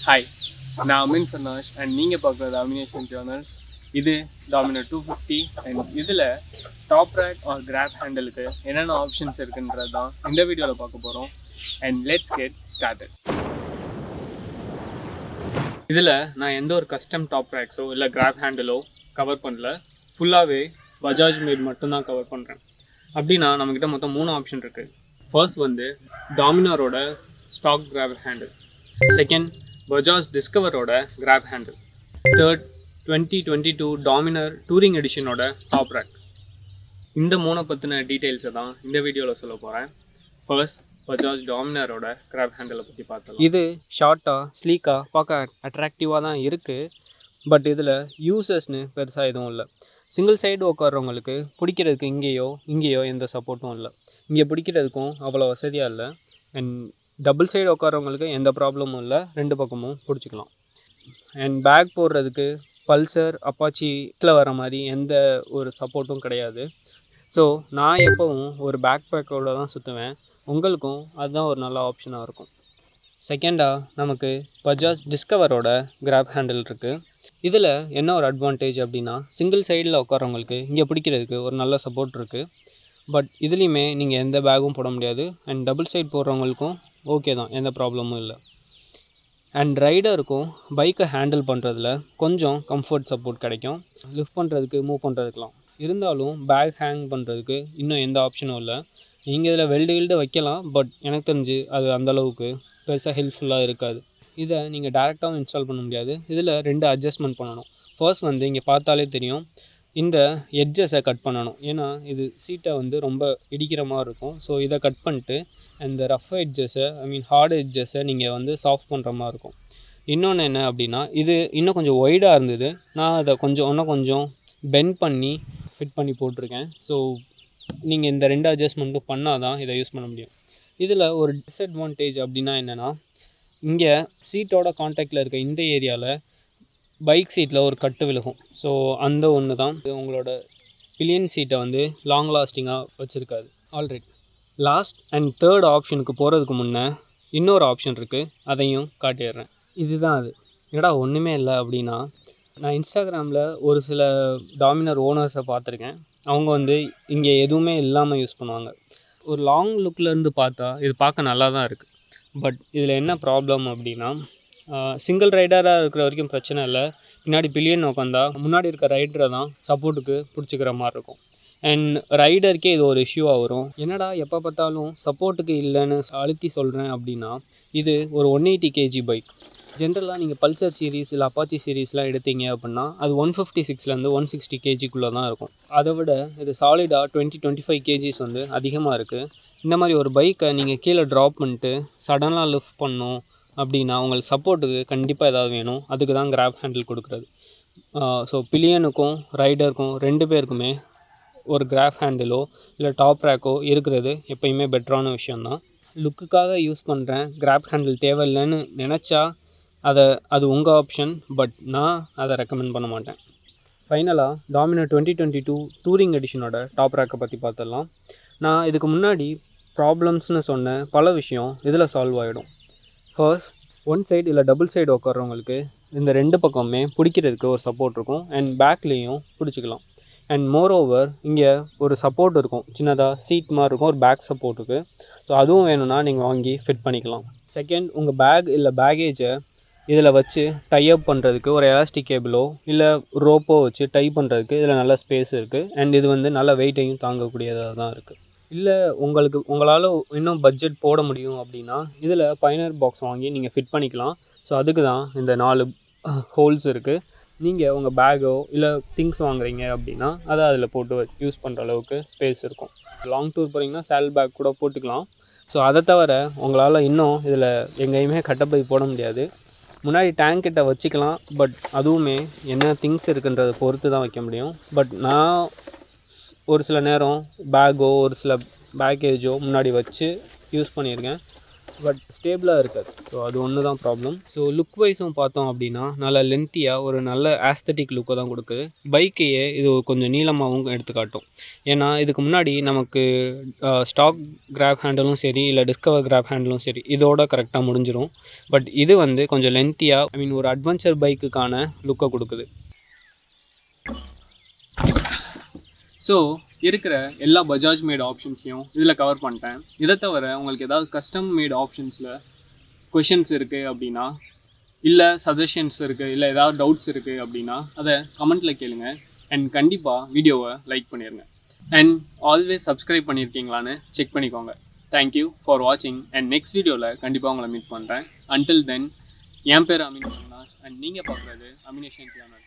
Hi, நான் amine ஃபர்னாஷ் and நீங்கள் பார்க்குறது அமினேஷன் ஜேர்னல்ஸ். இது டாமினர் 250 அண்ட் இதில் டாப் ரேக் ஆர் கிராப் ஹேண்டலுக்கு என்னென்ன ஆப்ஷன்ஸ் இருக்குன்றது தான் இந்த வீடியோவில் பார்க்க போகிறோம். And let's get started. இதில் நான் எந்த ஒரு கஸ்டம் டாப் ரேக்ஸோ இல்லை கிராப் ஹேண்டலோ கவர் பண்ணல, ஃபுல்லாகவே பஜாஜ் மேட் மட்டும்தான் கவர் பண்ணுறேன். அப்படின்னா நம்மக்கிட்ட மொத்தம் 3 ஆப்ஷன் இருக்குது. ஃபர்ஸ்ட் வந்து டாமினாரோட stock grab handle, second Bajaj டிஸ்கவரோட grab handle, third 2022 Dominar touring எடிஷனோட டாப் ரேக். இந்த 3 பற்றின டீட்டெயில்ஸை தான் இந்த வீடியோவில் சொல்ல போகிறேன். ஃபர்ஸ்ட் பஜாஜ் டாமினரோட கிராப் ஹேண்டலை பற்றி பார்த்தலாம். இது ஷார்ட்டாக ஸ்லீக்காக பார்க்க அட்ராக்டிவாக தான் இருக்குது. பட் இதில் யூசர்ஸ்னு பெருசாக எதுவும் இல்லை. சிங்கிள் சைடு உட்கார்றவங்களுக்கு பிடிக்கிறதுக்கு இங்கேயோ எந்த சப்போர்ட்டும் இல்லை. இங்கே பிடிக்கிறதுக்கும் அவ்வளோ வசதியாக இல்லை. அண்ட் டபுள் சைடு உட்காரவங்களுக்கு எந்த ப்ராப்ளமும் இல்லை, 2 பக்கமும் பிடிச்சிக்கலாம். அண்ட் பேக் போடுறதுக்கு பல்சர் அப்பாச்சியில் வர மாதிரி எந்த ஒரு சப்போர்ட்டும் கிடையாது. ஸோ நான் எப்போவும் ஒரு பேக் பேக்கோடு தான் சுற்றுவேன். உங்களுக்கும் அதுதான் ஒரு நல்ல ஆப்ஷனாக இருக்கும். செகண்டாக நமக்கு பஜாஜ் டிஸ்கவரோட கிராப் ஹேண்டில் இருக்குது. இதில் என்ன ஒரு அட்வான்டேஜ் அப்படின்னா, சிங்கிள் சைடில் உட்காரவங்களுக்கு இங்கே பிடிக்கிறதுக்கு ஒரு நல்ல சப்போர்ட் இருக்குது. பட் இதுலேயுமே நீங்கள் எந்த பேக்கும் போட முடியாது. அண்ட் டபுள் சைட் போடுறவங்களுக்கும் ஓகே தான், எந்த ப்ராப்ளமும் இல்லை. அண்ட் ரைடருக்கும் பைக்கை ஹேண்டில் பண்ணுறதுல கொஞ்சம் கம்ஃபர்ட் சப்போர்ட் கிடைக்கும், லிஃப்ட் பண்ணுறதுக்கு மூவ் பண்ணுறதுக்கெலாம். இருந்தாலும் பேக் ஹேங் பண்ணுறதுக்கு இன்னும் எந்த ஆப்ஷனும் இல்லை. நீங்கள் இதில் வெல்டு வைக்கலாம், பட் எனக்கு தெரிஞ்சு அது அந்தளவுக்கு பெருசாக ஹெல்ப்ஃபுல்லாக இருக்காது. இதை நீங்கள் டேரெக்டாகவும் இன்ஸ்டால் பண்ண முடியாது. இதில் 2 அட்ஜஸ்ட்மெண்ட் பண்ணணும். ஃபர்ஸ்ட் வந்து இங்கே பார்த்தாலே தெரியும், இந்த எட்ஜஸை கட் பண்ணணும். ஏன்னா இது சீட்டை வந்து ரொம்ப இடிக்கிற மாதிரி இருக்கும். ஸோ இதை கட் பண்ணிட்டு அந்த ரஃப் எட்ஜஸை ஹார்ட் எட்ஜஸை நீங்கள் வந்து சாஃப்ட் பண்ணுற மாதிரி இருக்கும். இன்னொன்று என்ன அப்படின்னா, இது இன்னும் கொஞ்சம் ஒய்டாக இருந்தது. நான் அதை இன்னும் கொஞ்சம் பெண்ட் பண்ணி ஃபிட் பண்ணி போட்டிருக்கேன். ஸோ நீங்கள் இந்த 2 அட்ஜஸ்ட்மெண்ட்டும் பண்ணால் தான் இதை யூஸ் பண்ண முடியும். இதில் ஒரு டிஸ்அட்வான்டேஜ் அப்படின்னா என்னென்னா, இங்கே சீட்டோட கான்டாக்டில் இருக்க இந்த ஏரியாவில் பைக் சீட்டில் ஒரு கட்டு விழுகும். ஸோ அந்த ஒன்று தான் உங்களோட பில்லியன் சீட்டை வந்து லாங் லாஸ்டிங்காக வச்சுருக்காது. ஆல்ரைட், லாஸ்ட் அண்ட் தேர்ட் ஆப்ஷனுக்கு போகிறதுக்கு முன்னே இன்னொரு ஆப்ஷன் இருக்குது, அதையும் காட்டிடுறேன். இதுதான் அது. என்னடா ஒன்றுமே இல்லை அப்படின்னா, நான் இன்ஸ்டாகிராமில் ஒரு சில டாமினர் ஓனர்ஸை பார்த்துருக்கேன். அவங்க வந்து இங்கே எதுவுமே இல்லாமல் யூஸ் பண்ணுவாங்க. ஒரு லாங் லுக்கிலேருந்து பார்த்தா இது பார்க்க நல்லா தான் இருக்குது. பட் இதில் என்ன ப்ராப்ளம் அப்படின்னா, சிங்கிள் ரைடராக இருக்கிற வரைக்கும் பிரச்சனை இல்லை. பின்னாடி பில்லியன் உட்காந்தா முன்னாடி இருக்க ரைடரை தான் சப்போர்ட்டுக்கு பிடிச்சிக்கிற மாதிரி இருக்கும். அண்ட் ரைடருக்கே இது ஒரு இஷ்யூவாக வரும். என்னடா எப்போ பார்த்தாலும் சப்போர்ட்டுக்கு இல்லைன்னு அழுத்தி சொல்கிறேன் அப்படின்னா, இது ஒரு 180 kg பைக். ஜென்ரலாக நீங்கள் பல்சர் சீரீஸ் இல்லை அப்பாச்சி சீரீஸ்லாம் எடுத்தீங்க அப்படின்னா அது 156லேருந்து 160 kgக்குள்ளே தான் இருக்கும். அதை விட இது சாலிடாக 20-25 kgs வந்து அதிகமாக இருக்குது. இந்த மாதிரி ஒரு பைக்கை நீங்கள் கீழே ட்ராப் பண்ணிட்டு சடனாக லிஃப்ட் பண்ணணும் அப்படின்னா உங்களுக்கு சப்போர்ட்டுக்கு கண்டிப்பாக ஏதாவது வேணும். அதுக்கு தான் கிராப் ஹேண்டில் கொடுக்குறது. ஸோ பில்லியனுக்கும் ரைடருக்கும் 2 பேருக்குமே ஒரு கிராப் ஹேண்டிலோ இல்லை டாப் ரேக்கோ இருக்கிறது எப்போயுமே பெட்டரான விஷயந்தான். லுக்குக்காக யூஸ் பண்ணுறேன், கிராப் ஹேண்டில் தேவையில்லைன்னு நினச்சா அது உங்கள் ஆப்ஷன். பட் நான் அதை ரெக்கமெண்ட் பண்ண மாட்டேன். ஃபைனலாக டாமினர் 2022 டூரிங் எடிஷனோட டாப் ரேக்கை பற்றி பார்த்துடலாம். நான் இதுக்கு முன்னாடி ப்ராப்ளம்ஸ்னு சொன்ன பல விஷயம் இதில் சால்வ் ஆகிடும். ஃபர்ஸ்ட், ஒன் சைடு இல்லை டபுள் சைடு உட்கார்றவங்களுக்கு இந்த 2 பக்கமுமே பிடிக்கிறதுக்கு ஒரு சப்போர்ட் இருக்கும். அண்ட் பேக்லேயும் பிடிச்சிக்கலாம். அண்ட் மோரோவர் இங்கே ஒரு சப்போர்ட் இருக்கும், சின்னதாக சீட் மாதிரி இருக்கும், ஒரு பேக் சப்போர்ட்டுக்கு. ஸோ அதுவும் வேணும்னா நீங்கள் வாங்கி ஃபிட் பண்ணிக்கலாம். செகண்ட், உங்கள் பேக் இல்லை பேகேஜை இதில் வச்சு டைப் பண்ணுறதுக்கு ஒரு எலாஸ்டிக் கேபிளோ இல்லை ரோப்போ வச்சு டை பண்ணுறதுக்கு இதில் நல்ல ஸ்பேஸ் இருக்குது. அண்ட் இது வந்து நல்ல வெயிட்டையும் தாங்கக்கூடியதாக தான் இருக்குது. இல்லை உங்களால் இன்னும் பட்ஜெட் போட முடியும் அப்படின்னா இதில் பயனர் பாக்ஸ் வாங்கி நீங்கள் ஃபிட் பண்ணிக்கலாம். ஸோ அதுக்கு தான் இந்த 4 ஹோல்ஸ் இருக்குது. நீங்கள் உங்கள் பேக்கோ இல்லை திங்ஸ் வாங்குறீங்க அப்படின்னா அதை அதில் போட்டு யூஸ் பண்ணுற அளவுக்கு ஸ்பேஸ் இருக்கும். லாங் டூர் போகிறீங்கன்னா சேல் பேக் கூட போட்டுக்கலாம். ஸோ அதை தவிர உங்களால் இன்னும் இதில் எங்கேயுமே கட்டப்பை போட முடியாது. முன்னாடி டேங்க் கிட்ட வச்சுக்கலாம், பட் அதுவுமே என்ன திங்ஸ் இருக்குன்றதை பொறுத்து தான் வைக்க முடியும். பட் நான் ஒரு சில நேரம் பேக்கோ ஒரு சில பேக்கேஜோ முன்னாடி வச்சு யூஸ் பண்ணியிருக்கேன். பட் ஸ்டேபிளாக இருக்காது. ஸோ அது ஒன்று தான் ப்ராப்ளம். ஸோ லுக் வைஸும் பார்த்தோம் அப்படின்னா நல்லா லென்த்தியாக ஒரு நல்ல ஆஸ்தட்டிக் லுக்கை தான் கொடுக்குது. பைக்கையே இது கொஞ்சம் நீளமாகவும் எடுத்துக்காட்டும். ஏன்னா இதுக்கு முன்னாடி நமக்கு ஸ்டாக் கிராப் ஹேண்டலும் சரி இல்லை டிஸ்கவர் கிராப் ஹேண்டலும் சரி இதோட கரெக்டாக முடிஞ்சிடும். பட் இது வந்து கொஞ்சம் லென்த்தியாக ஒரு அட்வென்ச்சர் பைக்குக்கான லுக்கை கொடுக்குது. ஸோ இருக்கிற எல்லா பஜாஜ் மேட் ஆப்ஷன்ஸையும் இதில் கவர் பண்ணிட்டேன். இதை தவிர உங்களுக்கு ஏதாவது கஸ்டம் மேட் ஆப்ஷன்ஸில் கொஷின்ஸ் இருக்குது அப்படின்னா, இல்லை சஜஷன்ஸ் இருக்குது, இல்லை ஏதாவது டவுட்ஸ் இருக்குது அப்படின்னா அதை கமெண்ட்டில் கேளுங்க. அண்ட் கண்டிப்பாக வீடியோவை லைக் பண்ணிடுங்க. அண்ட் ஆல்வேஸ் சப்ஸ்கிரைப் பண்ணியிருக்கீங்களான்னு செக் பண்ணிக்கோங்க. தேங்க்யூ ஃபார் வாட்சிங். அண்ட் நெக்ஸ்ட் வீடியோவில் கண்டிப்பாக உங்களை மீட் பண்ணுறேன். அன்டில் தென், என் பேர் அமின் அண்ட் நீங்கள் பார்க்குறது அமினேஷன் சேனல்.